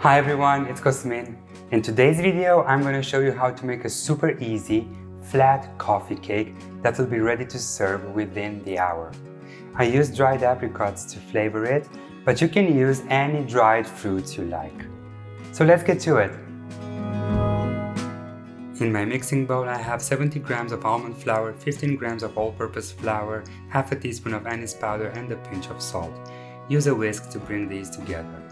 Hi everyone, it's Cosmin. In today's video, I'm going to show you how to make a super easy, flat coffee cake that will be ready to serve within the hour. I used dried apricots to flavor it, but you can use any dried fruits you like. So let's get to it. In my mixing bowl, I have 70 grams of almond flour, 15 grams of all-purpose flour, half a teaspoon of anise powder, and a pinch of salt. Use a whisk to bring these together.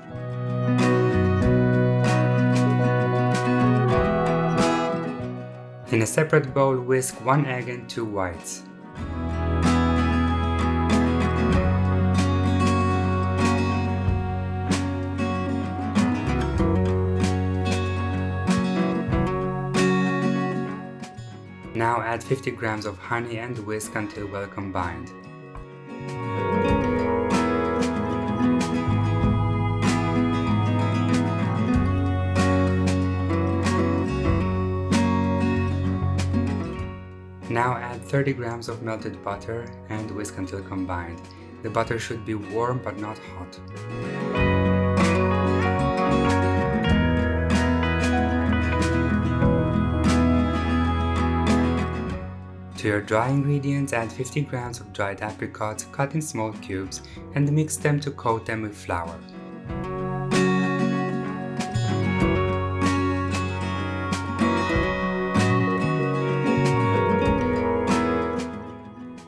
In a separate bowl, whisk 1 egg and 2 whites. Now add 50 grams of honey and whisk until well combined. Now add 30 grams of melted butter and whisk until combined. The butter should be warm but not hot. To your dry ingredients, add 50 grams of dried apricots cut in small cubes and mix them to coat them with flour.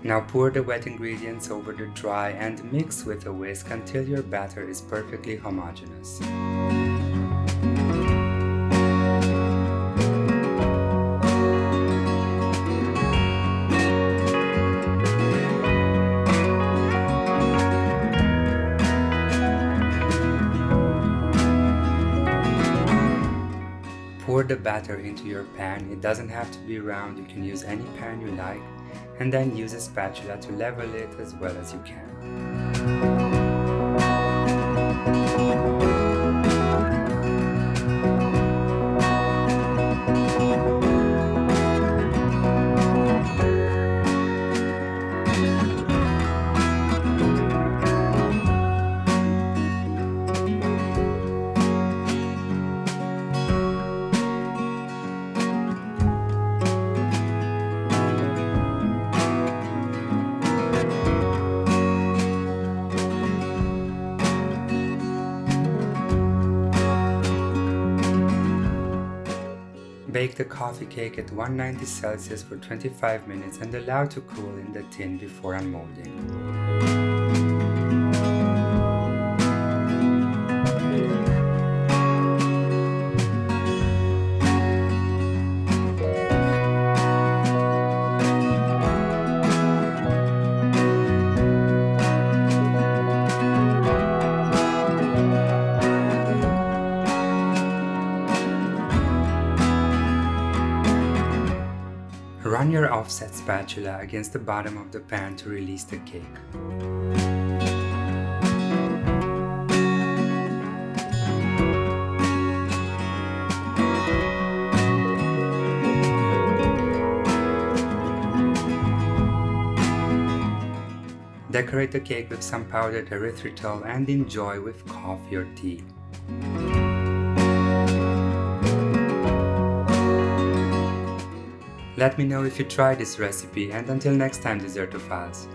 Now pour the wet ingredients over the dry and mix with a whisk until your batter is perfectly homogeneous. Pour the batter into your pan. It doesn't have to be round, you can use any pan you like, and then use a spatula to level it as well as you can. Bake the coffee cake at 190 Celsius for 25 minutes and allow to cool in the tin before unmolding. Run your offset spatula against the bottom of the pan to release the cake. Decorate the cake with some powdered erythritol and enjoy with coffee or tea. Let me know if you tried this recipe, and until next time, Dessertophiles.